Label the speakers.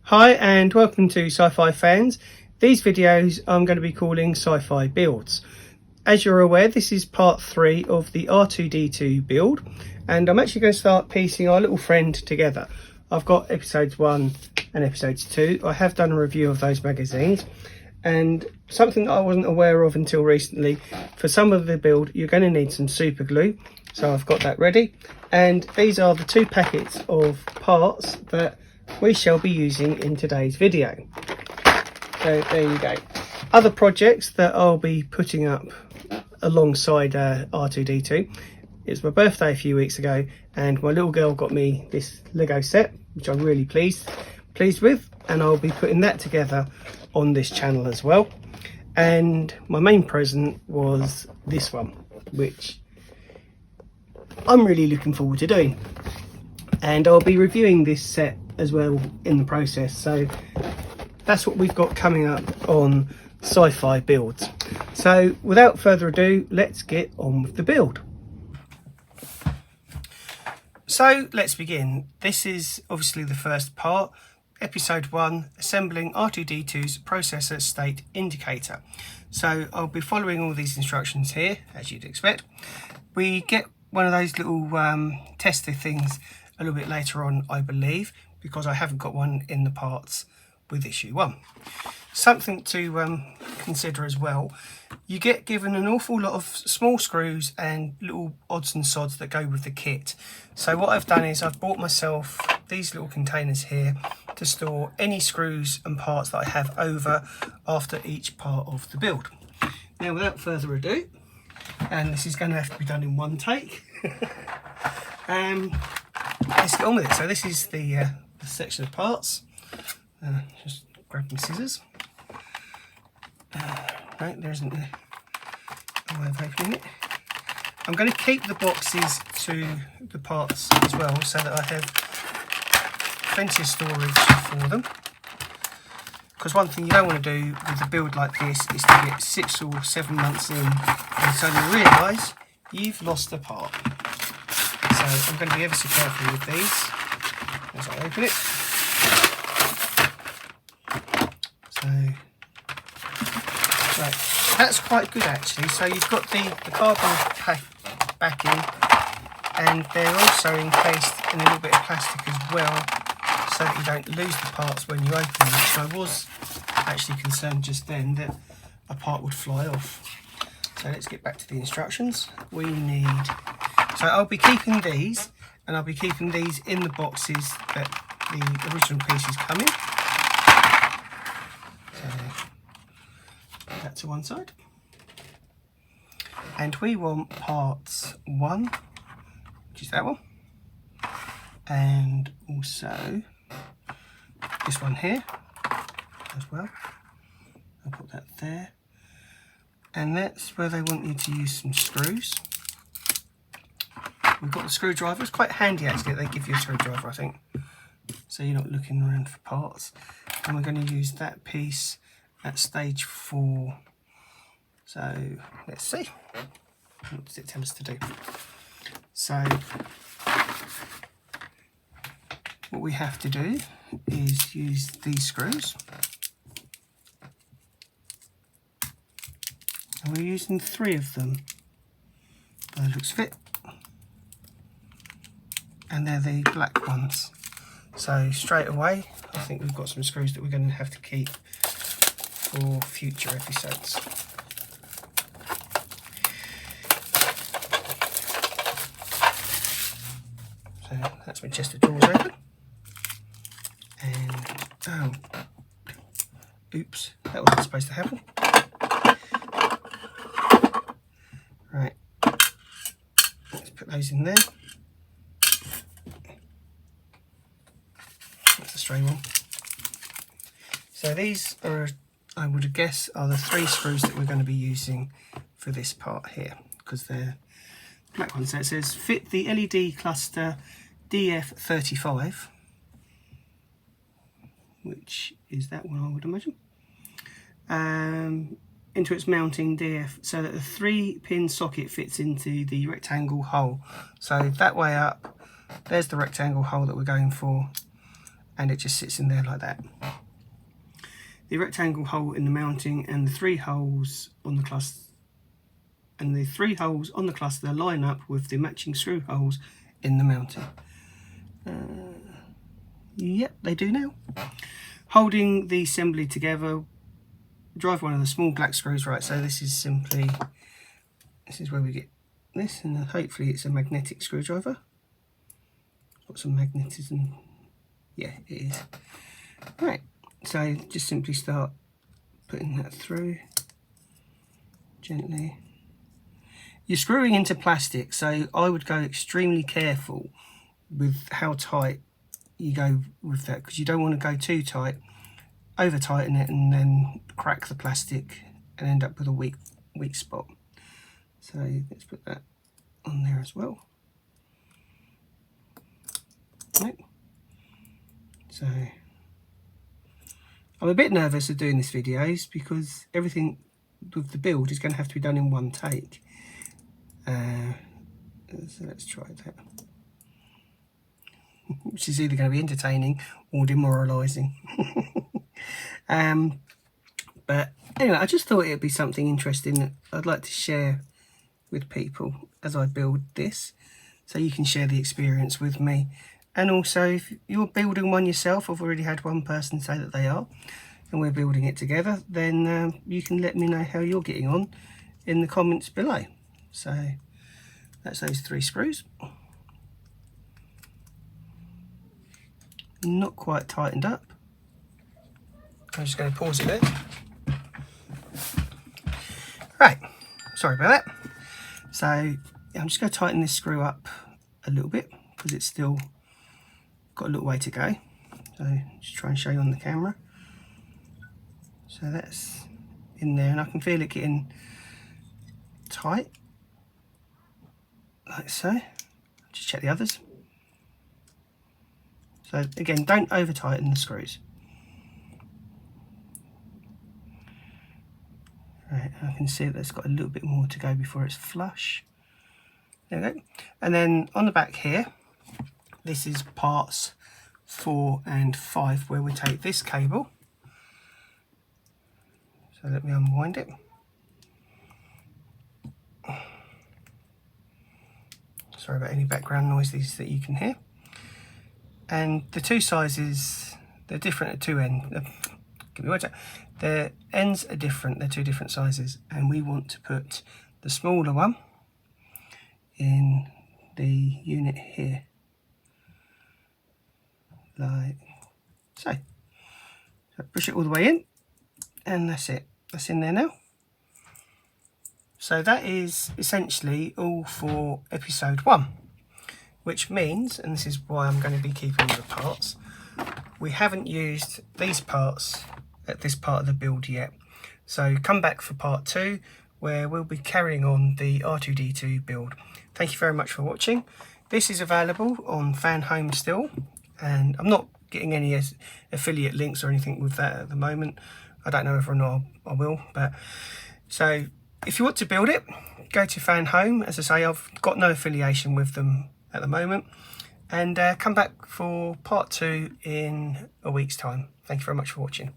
Speaker 1: Hi and welcome to Sci-Fi fans. These videos I'm going to be calling Sci-Fi builds. As you're aware, this is part 3 of the R2D2 build, and I'm actually going to start piecing our little friend together. I've got episodes 1 and episodes 2. I have done a review of those magazines, and something that I wasn't aware of until recently, for some of the build you're going to need some super glue, so I've got that ready. And these are the 2 packets of parts that we shall be using in today's video. So there you go. Other projects that I'll be putting up alongside R2D2. It's my birthday a few weeks ago and my little girl got me this Lego set, which I'm really pleased with, and I'll be putting that together on this channel as well. And my main present was this one, which I'm really looking forward to doing, and I'll be reviewing this set as well in the process. So that's what we've got coming up on Sci-Fi builds. So without further ado, let's get on with the build. So let's begin. This is obviously the first part, episode 1, assembling R2D2's processor state indicator. So I'll be following all these instructions here, as you'd expect. We get one of those little tester things a little bit later on, I believe, because I haven't got one in the parts with issue 1. Something to consider as well, you get given an awful lot of small screws and little odds and sods that go with the kit. So what I've done is I've bought myself these little containers here to store any screws and parts that I have over after each part of the build. Now without further ado, and this is going to have to be done in one take, let's get on with it. So this is the section of parts. Just grab my scissors. Right, there isn't a way of opening it. I'm going to keep the boxes to the parts as well, so that I have plenty of storage for them. Because one thing you don't want to do with a build like this is to get 6 or 7 months in and suddenly realise you've lost a part. So I'm going to be ever so careful with these as I open it. So, right, that's quite good actually. So you've got the cardboard backing, and they're also encased in a little bit of plastic as well, so that you don't lose the parts when you open them. So I was actually concerned just then that a part would fly off. So let's get back to the instructions. We need, so I'll be keeping these, and I'll be keeping these in the boxes that the original pieces come in. So put that to one side. And we want parts 1, which is that one, and also this one here as well. I'll put that there. And that's where they want you to use some screws. We've got the screwdriver. It's quite handy actually that they give you a screwdriver, I think, so you're not looking around for parts. And we're going to use that piece at stage 4. So let's see, what does it tell us to do? So what we have to do is use these screws, and we're using 3 of them by the looks of it, and they're the black ones. So straight away I think we've got some screws that we're going to have to keep for future episodes. So that's my chest of drawers open, and oh, oops, that wasn't supposed to happen. Right, let's put those in there. That's a stray one. So these are, I would guess, are the 3 screws that we're going to be using for this part here, because they're black ones. So it says fit the LED cluster DF35, which is that one I would imagine, into its mounting DF, so that the 3-pin socket fits into the rectangle hole. So that way up, there's the rectangle hole that we're going for, and it just sits in there like that. The rectangle hole in the mounting and the 3 holes on the cluster line up with the matching screw holes in the mounting. Yep, they do now. Holding the assembly together, drive one of the small black screws. Right, so this is where we get this, and hopefully it's a magnetic screwdriver. Got some magnetism. Yeah, it is. Right, so just simply start putting that through gently. You're screwing into plastic, so I would go extremely careful with how tight you go with that, because you don't want to go too tight, over tighten it and then crack the plastic and end up with a weak spot. So let's put that on there as well. Right. So I'm a bit nervous of doing this videos because everything with the build is going to have to be done in one take. So let's try that. Which is either going to be entertaining or demoralising. But anyway, I just thought it would be something interesting that I'd like to share with people as I build this, so you can share the experience with me. And also, if you're building one yourself, I've already had one person say that they are, and we're building it together, then you can let me know how you're getting on in the comments below. So that's those 3 screws. Not quite tightened up. I'm just going to pause it there. Right, sorry about that. So I'm just going to tighten this screw up a little bit because it's still got a little way to go. So just try and show you on the camera. So that's in there, and I can feel it getting tight, like so. Just check the others. So again, don't over tighten the screws. Right, I can see that it's got a little bit more to go before it's flush. There we go. And then on the back here, this is parts 4 and 5, where we take this cable. So let me unwind it. Sorry about any background noises that you can hear. And the 2 sizes, they're different at 2 ends. Give me one sec. The ends are different, they're 2 different sizes, and we want to put the smaller one in the unit here, like so. So push it all the way in, and that's it. That's in there now. So that is essentially all for episode 1. Which means, and this is why I'm going to be keeping the parts, we haven't used these parts at this part of the build yet. So come back for part 2, where we'll be carrying on the R2D2 build. Thank you very much for watching. This is available on Fan Home still, and I'm not getting any affiliate links or anything with that at the moment. I don't know whether or not I will, but so if you want to build it, go to Fan Home. As I say, I've got no affiliation with them at the moment, and come back for part 2 in a week's time. Thank you very much for watching.